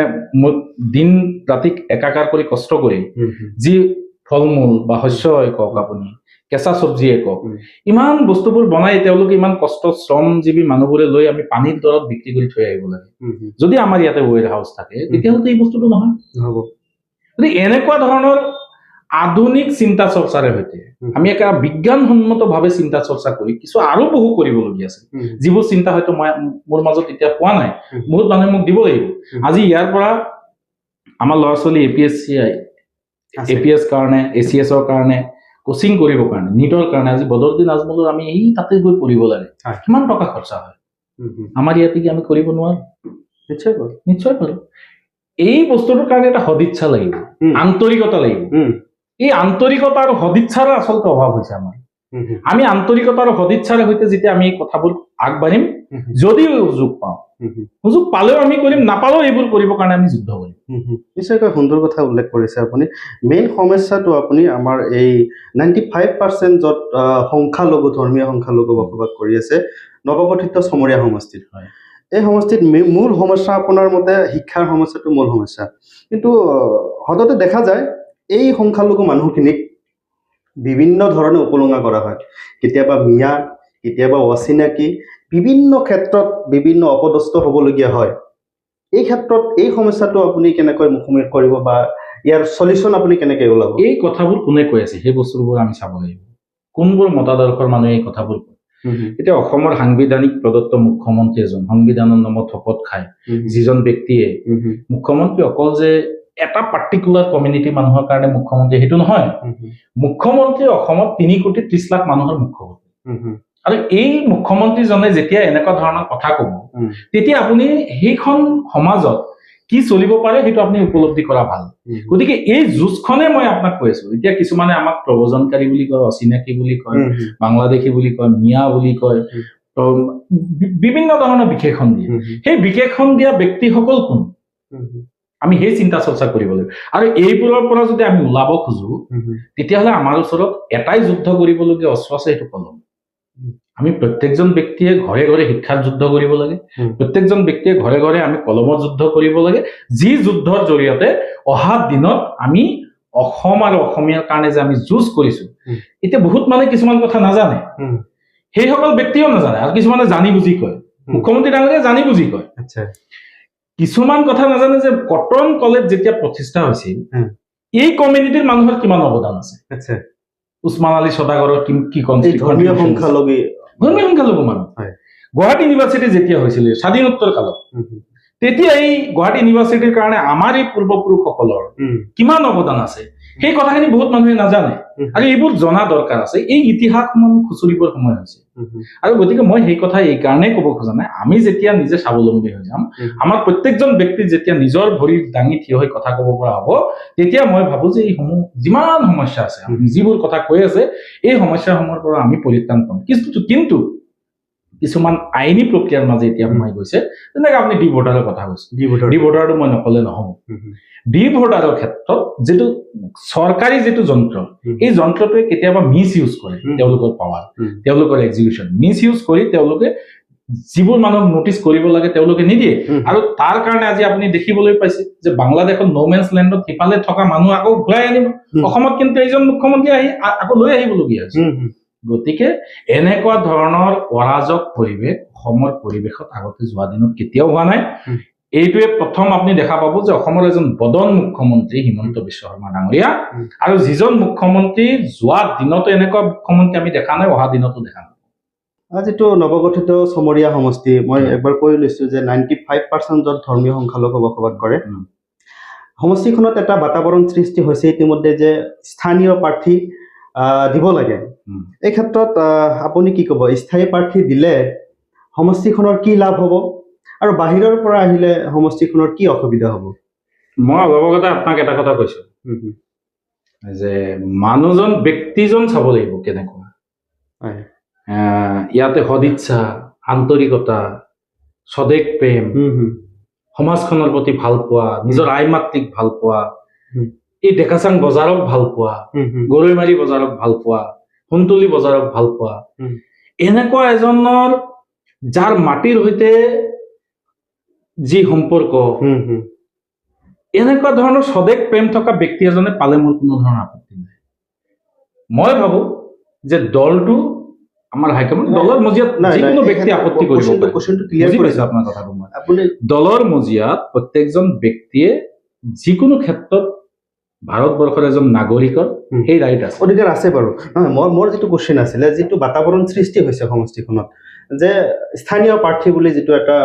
দিন ৰাতি একাকাৰ কৰি কষ্ট কৰি যি ফল মূল বা শস্যই কওক, আপুনি কেঁচা চব্জিয়ে কওক, ইমান বস্তুবোৰ বনাই তেওঁলোকে ইমান কষ্ট শ্ৰমজীৱী মানুহবোৰে লৈ আমি পানীৰ দৰত বিক্ৰী কৰি থৈ আহিব লাগে। যদি আমাৰ ইয়াতে ৱেৰ হাউচ থাকে তেতিয়াহ'লে এই বস্তুটো নহয়। এনেকুৱা ধৰণৰ আধুনিক চিন্তা চৰ্চাৰে সৈতে আমি একেবাৰে বিজ্ঞানসন্মত ভাৱে চিন্তা চৰ্চা কৰি কিছু আৰু বহু কৰিবলগীয়া আছে, যিবোৰ চিন্তা হয়তো মোৰ মাজত এতিয়া পোৱা নাই, বহুত মানুহে মোক দিব লাগিব। আজি ইয়াৰ পৰা আমাৰ ল'ৰা ছোৱালী APS কাৰণে, ACS-ৰ কাৰণে কোচিং কৰিবৰ কাৰণে, নিটৰ কাৰণে আজি বদৰুদ্দিন আজমলৰ আমি এই তাতে গৈ পঢ়িব লাগে, কিমান টকা খৰচা হয়। আমাৰ ইয়াতে কি আমি কৰিব নোৱাৰো? নিশ্চয় পাৰো। এই বস্তুটোৰ কাৰণে এটা সদিচ্ছা লাগিব, আন্তৰিকতা লাগিব। এই আন্তৰিকতা আৰু সদিচ্ছাৰ আচলতে অভাৱ হৈছে আমাৰ। আমি আন্তৰিকতা আৰু সদিচ্ছাৰ সৈতে যেতিয়া আমি এই কথাবোৰ আগবাঢ়িম, যদিও সুযোগ পাওঁ, সুযোগ পালেও আমি কৰিম, নাপালেও এইবোৰ কৰিবৰ কাৰণে আমি যুদ্ধ কৰিম। নিশ্চয়কৈ সুন্দৰ কথা উল্লেখ কৰিছে আপুনি। মেইন সমস্যাটো আপুনি আমাৰ এই 95% য'ত সংখ্যালঘু, ধৰ্মীয় সংখ্যালঘু বসবাস কৰি আছে নৱগঠিত চমৰীয়া সমষ্টিত, এই সমষ্টিত মূল সমস্যা আপোনাৰ মতে শিক্ষাৰ সমস্যাটো মূল সমস্যা। কিন্তু সততে দেখা যায় এই সংখ্যালঘু মানুহখিনিক বিভিন্ন ধৰণে উপলুঙা কৰা হয়, কেতিয়াবা মিয়া, কেতিয়াবা অচিনাকি, বিভিন্ন ক্ষেত্ৰত বিভিন্ন অপদস্থ হ'বলগীয়া হয়। এই ক্ষেত্ৰত এই সমস্যাটো আপুনি কেনেকৈ মুখামুখি কৰিব বা ইয়াৰ সলিউশ্যন আপুনি কেনেকৈ ওলাব? এই কথাবোৰ কোনে কৈ আছে সেই বস্তুবোৰ আমি চাব লাগিব, কোনবোৰ মতাদৰ্শৰ মানুহে এই কথাবোৰ কয়। এতিয়া অসমৰ সাংবিধানিক প্ৰদত্ত মুখ্যমন্ত্ৰী এজন সংবিধানৰ নামত শপত খায়, যিজন ব্যক্তিয়ে মুখ্যমন্ত্ৰী অকল যে এটা পাৰ্টিকুলাৰ কমিউনিটি মানুহৰ কাৰণে মুখ্যমন্ত্ৰী সেইটো নহয়, মুখ্যমন্ত্ৰী অসমত 3,30,00,000 মানুহৰ মুখ্যমন্ত্ৰী। আৰু এই মুখ্যমন্ত্ৰীজনে যেতিয়া এনেকুৱা ধৰণৰ কথা ক'ব, তেতিয়া আপুনি সেইখন সমাজত কি চলিব পাৰে সেইটো আপুনি উপলব্ধি কৰা ভাল। গতিকে এই যুঁজখনে মই আপোনাক কৈ আছো, এতিয়া কিছুমানে আমাক প্ৰব্ৰজনকাৰী বুলি কয়, অচিনাকি বুলি কয়, বাংলাদেশী বুলি কয়, মিয়া বুলি কয়, বিভিন্ন ধৰণৰ বিশেষণ দিয়ে। সেই বিশেষণ দিয়া ব্যক্তিসকল কোন, আমি সেই চিন্তা চৰ্চা কৰিব লাগিব। আৰু এইবোৰৰ পৰা যদি আমি ওলাব খোজো, তেতিয়াহ'লে আমাৰ ওচৰত এটাই যুদ্ধ কৰিবলগীয়া অস্ত্ৰ আছে, সেইটো কলম। আমি প্ৰত্যেকজন ব্যক্তিয়ে ঘৰে ঘৰে শিক্ষাৰ যুদ্ধ কৰিব লাগে, প্ৰত্যেকজন ব্যক্তিয়ে ঘৰে ঘৰে আমি কলমৰ যুদ্ধ কৰিব লাগে, যি যুদ্ধৰ জৰিয়তে অহা দিনত আমি অসম আৰু অসমীয়াৰ কাৰণে যে আমি যুঁজ কৰিছো, এতিয়া বহুত মানে কিছুমান কথা নাজানে, সেইসকল ব্যক্তিও নাজানে, আৰু কিছুমানে জানি বুজি কয়, মুখ্যমন্ত্ৰী ডাঙৰীয়া জানি বুজি কয়। কিছুমান কথা নাজানে যে কটন কলেজ যেতিয়া প্ৰতিষ্ঠা হৈছিল, এই কমিউনিটিৰ মানুহৰ কিমান অৱদান আছে। উছমান আলী সদাগৰৰ কি ধৰ্মীয় সংখ্যালঘু মানুহ। গুৱাহাটী ইউনিভাৰ্চিটি যেতিয়া হৈছিল স্বাধীনোত্তৰ কালত, তেতিয়া এই গুৱাহাটী ইউনিভাৰ্চিটিৰ কাৰণে আমাৰ এই পূৰ্বপুৰুষসকলৰ কিমান অৱদান আছে, সেই কথাখিনি বহুত মানুহে নাজানে, আৰু এইবোৰ জনা দৰকাৰ আছে। এই ইতিহাসসমূহ আমি খুচৰিবৰ সময় হৈছে। আৰু গতিকে মই সেই কথা এই কাৰণেই ক'ব খোজা নাই, আমি যেতিয়া নিজে স্বাৱলম্বী হৈ যাম, আমাৰ প্ৰত্যেকজন ব্যক্তি যেতিয়া নিজৰ ভৰিত দাঙি থিয় হৈ কথা ক'ব পৰা হ'ব, তেতিয়া মই ভাবো যে এইসমূহ যিমান সমস্যা আছে, যিবোৰ কথা কৈ আছে, এই সমস্যাসমূহৰ পৰা আমি পৰিত্ৰাণ পাম। কিন্তু কিছুমান আইনী প্ৰক্ৰিয়াৰ মাজে এতিয়া সোমাই গৈছে, যেনেকৈ আপুনি ডি ভোটাৰৰ কথা কৈছে, ডি ভোটাৰটো মই নকলে নহ'ব। ডি ভোটাৰৰ ক্ষেত্ৰত যিটো চৰকাৰী যিটো যন্ত্ৰ, এই যন্ত্ৰটোৱে কেতিয়াবা মিছ ইউজ কৰে তেওঁলোকৰ পাৱাৰ, তেওঁলোকৰ এক্সিকিউশ্যন মিছ ইউজ কৰি তেওঁলোকে যিবোৰ মানুহক নোটিচ কৰিব লাগে তেওঁলোকে নিদিয়ে। আৰু তাৰ কাৰণে আজি আপুনি দেখিবলৈ পাইছে যে বাংলাদেশত ন'মেন্স লেণ্ডত সিফালে থকা মানুহ আকৌ ঘূৰাই আনিব, অসমত কিন্তু এইজন মুখ্যমন্ত্ৰী আহি আকৌ লৈ আহিবলগীয়া হৈছে। গতিকে এনেকুৱা ধৰণৰ অৰাজক পৰিৱেশ অসমৰ পৰিৱেশত আগতে যোৱা দিনত কেতিয়াও হোৱা নাই। এইটোৱে প্ৰথম আপুনি দেখা পাব যে অসমৰ এজন বদন মুখ্যমন্ত্ৰী হিমন্ত বিশ্ব শৰ্মা ডাঙৰীয়া, আৰু যিজন মুখ্যমন্ত্ৰী যোৱা দিনতো এনেকুৱা মুখ্যমন্ত্ৰী আমি দেখা নাই, অহা দিনতো দেখা নাই। যিটো নৱগঠিত চমৰীয়া সমষ্টি, মই একবাৰ কৈ লৈছো যে 95% য'ত ধৰ্মীয় সংখ্যালঘু বসবাস কৰে, সমষ্টিখনত এটা বাতাবৰণ সৃষ্টি হৈছে ইতিমধ্যে যে স্থানীয় প্ৰাৰ্থী দিব লাগে। এই ক্ষেত্ৰত আপুনি কি ক'ব, স্থায়ী প্ৰাৰ্থী দিলে সমষ্টিখনৰ কি লাভ হ'ব, আৰু বাহিৰৰ পৰা আহিলে সমষ্টিখনৰ কি অসুবিধা হ'ব? মই অলপ আগতে আপোনাক এটা কথা কৈছো যে মানুহজন ব্যক্তিজন চাব লাগিব কেনেকুৱা, ইয়াতে সদিচ্ছা, আন্তৰিকতা, স্বদেশ প্ৰেম, সমাজখনৰ প্ৰতি ভাল পোৱা, নিজৰ আই মাতৃক ভাল পোৱা, এই ডেকাচাং বজাৰক ভাল পোৱা, গৰৈমাৰী বজাৰক ভাল পোৱা, সোণতলী বজাৰক ভাল পোৱা, এনেকুৱা এজনৰ যাৰ মাটিৰ সৈতে যি সম্পৰ্ক, এনেকুৱা ধৰণৰ স্বদেশ প্ৰেম থকা ব্যক্তি এজনে পালে মোৰ কোনো ধৰণৰ আপত্তি নাই। মই ভাবো যে দলটো আমাৰ হাইকমাণ্ড, দলৰ মজিয়াত যিকোনো ব্যক্তি আপত্তি কৰিব পাৰে। আপোনাৰ কথাটো মই দলৰ মজিয়াত প্ৰত্যেকজন ব্যক্তিয়ে যিকোনো ক্ষেত্ৰত ভাৰতবৰ্ষৰ এজন নাগৰিকৰ সেই ৰাইট আছে, অধিকাৰ আছে বাৰু। নহয়, মোৰ যিটো কোৱেশ্যন আছিলে, যিটো বাতাবৰণ সৃষ্টি হৈছে সমষ্টিখনত, যে স্থানীয় প্ৰাৰ্থী বুলি যিটো এটা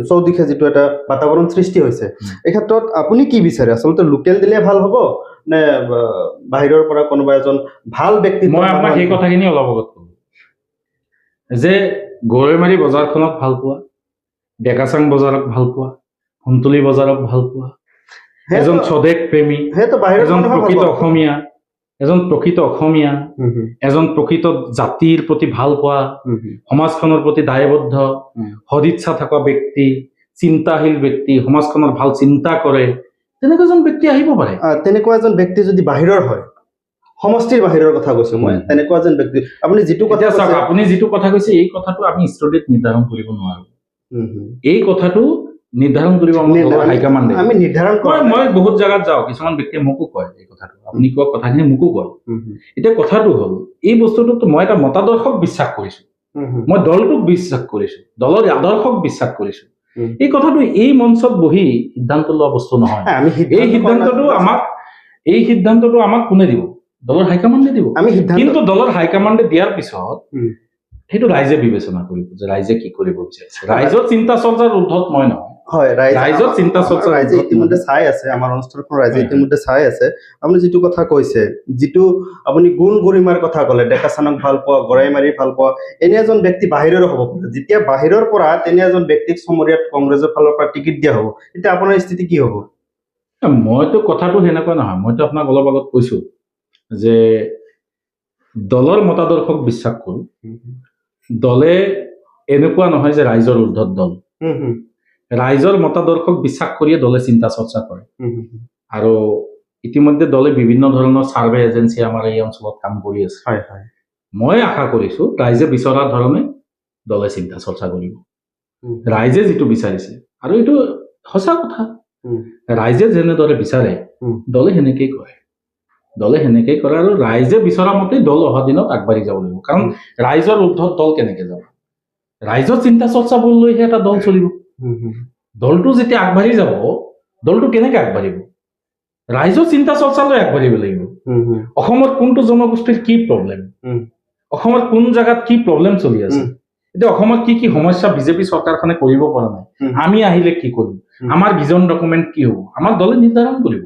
চৌদিশে যিটো এটা বাতাবৰণ সৃষ্টি হৈছে, এই ক্ষেত্ৰত আপুনি কি বিচাৰে? আচলতে লোকেল দিলে ভাল হ'ব নে বাহিৰৰ পৰা কোনোবা এজন ভাল ব্যক্তি? মই আপোনাক সেই কথাখিনি অলপ আগত কলো যে গৰৈমাৰী বজাৰখনক ভাল পোৱা, ডেকাচাং বজাৰক ভাল পোৱা, সোণতলী বজাৰক ভাল পোৱা, এজন স্বদেশ প্ৰেমী, এজন প্ৰকৃত অসমীয়া, এজন প্ৰকৃত অসমীয়া, এজন প্ৰকৃত জাতিৰ প্ৰতি ভাল পোৱা, সমাজখনৰ প্ৰতি দায়বদ্ধ, সদিচ্ছা থকা ব্যক্তি, চিন্তাশীল ব্যক্তি, সমাজখনৰ ভাল চিন্তা কৰে, তেনেকুৱা এজন ব্যক্তি আহিব পাৰে। তেনেকুৱা এজন ব্যক্তি যদি বাহিৰৰ হয়, সমষ্টিৰ বাহিৰৰ কথা কৈছো মই, তেনেকুৱা এজন ব্যক্তি আপুনি যিটো কথা চাওক, আপুনি যিটো কথা কৈছে এই কথাটো আমি ষ্টুডিঅ'ত নিৰ্ধাৰণ কৰিব নোৱাৰো। এই কথাটো নিৰ্ধাৰণ কৰিব হাইকমাণ্ডে। আমি নিৰ্ধাৰণ মই বহুত জাগাত যাওঁ, কিছুমান ব্যক্তিয়ে মোকো কয় এই কথাটো, আপুনি কোৱা কথাখিনি মোকো কয়। এতিয়া কথাটো হ'ল এই বস্তুটোত মই এটা মতাদৰ্শক বিশ্বাস কৰিছো, মই দলটোক বিশ্বাস কৰিছো, দলৰ আদৰ্শক বিশ্বাস কৰিছো। এই কথাটো এই মঞ্চত বহি সিদ্ধান্ত লোৱা বস্তু নহয়। এই সিদ্ধান্তটো আমাক কোনে দিব? দলৰ হাইকমাণ্ডে দিব। কিন্তু দলৰ হাইকমাণ্ডে দিয়াৰ পিছত সেইটো ৰাইজে বিবেচনা কৰিব যে ৰাইজে কি কৰিব বিচাৰিছে। ৰাইজৰ চিন্তা চৰ্চাৰ ঊৰ্ধত মই নহয়। ৰাইজৰ চিন্তা চৰ্চা ৰাইজে ইতিমধ্যে চাই আছে, আমাৰ অনুষ্ঠানখন ৰাইজে ইতিমধ্যে চাই আছে। আপুনি যিটো কথা কৈছে, যিটো আপুনি গুণ গৰিমাৰ কথা ক'লে, ডেকাচানক ভাল পোৱা, গৰাইমাৰী ভাল পোৱা, এনে এজন ব্যক্তি বাহিৰৰ হ'ব পাৰে। যেতিয়া বাহিৰৰ পৰা তেনে এজন ব্যক্তিক চমৰীয়াত কংগ্ৰেছৰ ফালৰ পৰা টিকেট দিয়া হ'ব, তেতিয়া আপোনাৰ স্থিতি কি হ'ব? মইতো কথাটো সেনেকুৱা নহয়। মইতো আপোনাক অলপ আগত কৈছো যে দলৰ মতাদৰ্শক বিশ্বাস কৰোঁ। দলে এনেকুৱা নহয় যে ৰাইজৰ ঊৰ্ধত দল। ৰাইজৰ মতাদৰ্শক বিশ্বাস কৰিয়ে দলে চিন্তা চৰ্চা কৰে। আৰু ইতিমধ্যে দলে বিভিন্ন ধৰণৰ ছাৰ্ভে এজেঞ্চি আমাৰ এই অঞ্চলত কাম কৰি আছে। মই আশা কৰিছো ৰাইজে বিচৰা ধৰণে দলে চিন্তা চৰ্চা কৰিব। ৰাইজে যিটো বিচাৰিছে, আৰু এইটো সঁচা কথা, ৰাইজে যেনেদৰে বিচাৰে দলে সেনেকেই কৰে। আৰু ৰাইজে বিচৰা মতেই দল অহা দিনত আগবাঢ়ি যাব লাগিব। কাৰণ ৰাইজৰ ঊৰ্ধত দল কেনেকে যাব? ৰাইজৰ চিন্তা চৰ্চাবোৰ লৈহে এটা দল চলিব। দলটো যেতিয়া আগবাঢ়ি যাব, দলটো কেনেকে আগবাঢ়িব? ৰাইজৰ চিন্তা চৰ্চালৈ আগবাঢ়িব লাগিব। অসমৰ কোনটো জনগোষ্ঠীৰ কি প্ৰব্লেম, অসমৰ কোন জাগাত কি প্ৰব্লেম চলি আছে, এতিয়া অসমত কি কি সমস্যা বিজেপি চৰকাৰখনে কৰিব পৰা নাই, আমি আহিলে কি কৰিম, আমাৰ ভিজন ডকুমেণ্ট কি হ'ব, আমাৰ দলে নিৰ্ধাৰণ কৰিব।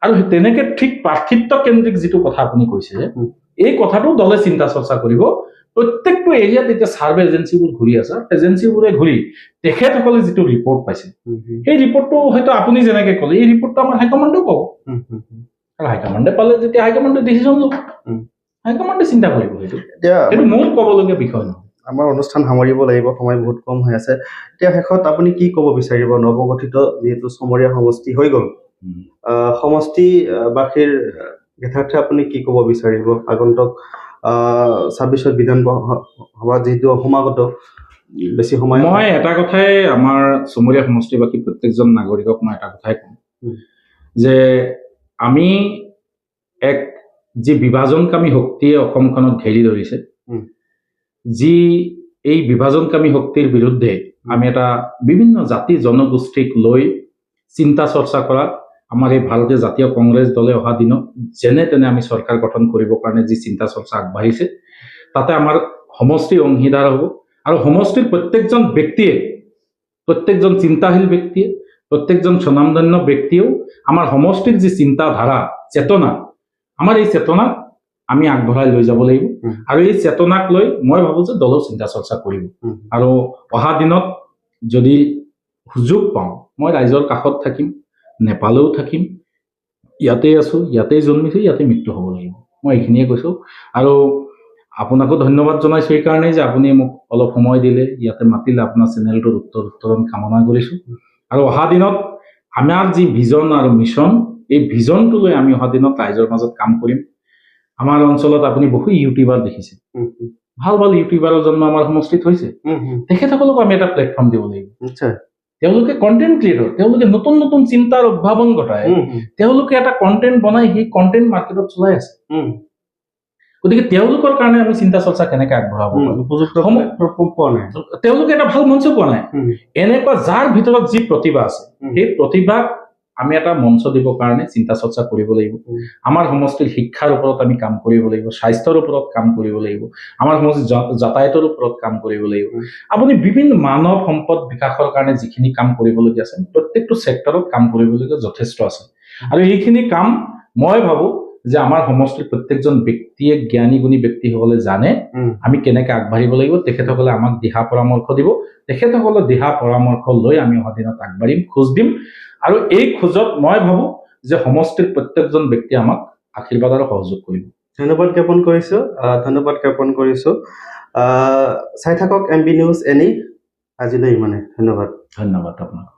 আৰু তেনেকে ঠিক প্ৰাৰ্থিত্ব কেন্দ্ৰিক যিটো কথা আপুনি কৈছে, এই কথাটো দলে চিন্তা চৰ্চা কৰিব। প্ৰত্যেকটো এৰিয়াত এতিয়া ছাৰ্ভে এজেঞ্চিবোৰ ঘূৰি আছে, এজেঞ্চিবোৰে ঘূৰি তেখেতসকলে যিটো ৰিপৰ্ট পাইছে, সেই ৰিপৰ্টটো হয়তো আপুনি যেনেকে ক'লে, এই ৰিপৰ্টটো আমাৰ হাইকমাণ্ডেও পাব। আৰু হাইকমাণ্ডে পালে যেতিয়া হাইকমাণ্ডে ডিচিশ্যন ল'ব, হাইকমাণ্ডে চিন্তা কৰিব। সেইটো মোৰ ক'বলগীয়া বিষয় নহয়। আমাৰ অনুষ্ঠান সামৰিব লাগিব, সময় বহুত কম হৈ আছে। এতিয়া শেষত আপুনি কি ক'ব বিচাৰিব? নৱগঠিত যিহেতু চমৰীয়া সমষ্টি হৈ গ'ল, সমষ্টিবাসীৰ যথাৰ্থে আপুনি কি ক'ব বিচাৰিব? আগন্তুক 26 বিধানসভা যিহেতু সমাগত, বেছি সময় মই এটা কথাই আমাৰ চমৰীয়া সমষ্টিবাসী প্ৰত্যেকজন নাগৰিকক মই এটা কথাই কম যে আমি এক যি বিভাজনকামী শক্তিয়ে অসমখনত ঘেৰি ধৰিছে, যি এই বিভাজনকামী শক্তিৰ বিৰুদ্ধে আমি এটা বিভিন্ন জাতি জনগোষ্ঠীক লৈ চিন্তা চৰ্চা কৰা আমাৰ এই ভাৰতীয় জাতীয় কংগ্ৰেছ দলে অহা দিনত যেনে তেনে আমি চৰকাৰ গঠন কৰিবৰ কাৰণে যি চিন্তা চৰ্চা আগবাঢ়িছে, তাতে আমাৰ সমষ্টি অংশীদাৰ হ'ব। আৰু সমষ্টিৰ প্ৰত্যেকজন ব্যক্তিয়ে, প্ৰত্যেকজন চিন্তাশীল ব্যক্তিয়ে, প্ৰত্যেকজন স্বনামধন্য ব্যক্তিয়েও আমাৰ সমষ্টিৰ যি চিন্তাধাৰা, চেতনা, আমাৰ এই চেতনাক আমি আগবঢ়াই লৈ যাব লাগিব। আৰু এই চেতনাক লৈ মই ভাবো যে দলেও চিন্তা চৰ্চা কৰিব। আৰু অহা দিনত যদি সুযোগ পাওঁ, মই ৰাইজৰ কাষত থাকিম, নেপালেও থাকিম, ইয়াতেই আছো, ইয়াতেই জন্মিছো, ইয়াতে মৃত্যু হ'ব লাগিব। মই এইখিনিয়ে কৈছো। আৰু আপোনাকো ধন্যবাদ জনাইছো এই কাৰণেই যে আপুনি মোক অলপ সময় দিলে, ইয়াতে মাতিলে, আপোনাৰ চেনেলটোৰ উত্তৰণ কামনা কৰিছো। আৰু অহা দিনত আমাৰ যি ভিজন আৰু মিছন, এই ভিজনটো লৈ আমি অহা দিনত ৰাইজৰ মাজত কাম কৰিম। আমাৰ অঞ্চলত আপুনি বহু ইউটিউবাৰ দেখিছে, ভাল ভাল ইউটিউবাৰৰ জন্ম আমাৰ সমষ্টিত হৈছে। তেখেতসকলক আমি এটা প্লেটফৰ্ম দিব লাগিব। তেওঁলোকে কণ্টেণ্ট ক্ৰিয়েটৰ, তেওঁলোকে নতুন নতুন চিন্তাৰ উদ্ভাৱন ঘটাই, তেওঁলোকে এটা কণ্টেণ্ট বনাই সেই কণ্টেণ্ট মাৰ্কেটত চলাই আছে। গতিকে তেওঁলোকৰ কাৰণে আমি চিন্তা চৰ্চা কেনেকে আগবঢ়াব পাৰোঁ, তেওঁলোকে এটা ভাল মঞ্চ পোৱা নাই। এনেকুৱা যাৰ ভিতৰত যি প্ৰতিভা আছে, সেই প্ৰতিভাক আমি এটা মঞ্চ দিবৰ কাৰণে চিন্তা চৰ্চা কৰিব লাগিব। আমাৰ সমষ্টিৰ শিক্ষাৰ ওপৰত আমি কাম কৰিব লাগিব, স্বাস্থ্যৰ ওপৰত কাম কৰিব লাগিব, আমাৰ সমষ্টিৰ যাতায়াতৰ ওপৰত কাম কৰিব লাগিব। আপুনি বিভিন্ন মানৱ সম্পদ বিকাশৰ কাৰণে যিখিনি কাম কৰিবলগীয়া আছে, প্ৰত্যেকটো ছেক্টৰত কাম কৰিবলগীয়া যথেষ্ট আছে। আৰু এইখিনি কাম মই ভাবো যে আমাৰ সমষ্টিৰ প্ৰত্যেকজন ব্যক্তিয়ে, জ্ঞানী গুণী ব্যক্তিসকলে জানে আমি কেনেকে আগবাঢ়িব লাগিব। তেখেতসকলে আমাক দিহা পৰামৰ্শ দিব, তেখেতসকলৰ দিহা পৰামৰ্শ লৈ আমি অহা দিনত আগবাঢ়িম, খোজ দিম। আৰু এই খোজত মই ভাবো যে সমষ্টিৰ প্ৰত্যেকজন ব্যক্তিয়ে আমাক আশীৰ্বাদ আৰু সহযোগ কৰিব। ধন্যবাদ জ্ঞাপন কৰিছোঁ। চাই থাকক MB নিউজ এনি। আজিলৈ ইমানে। ধন্যবাদ। ধন্যবাদ আপোনাক।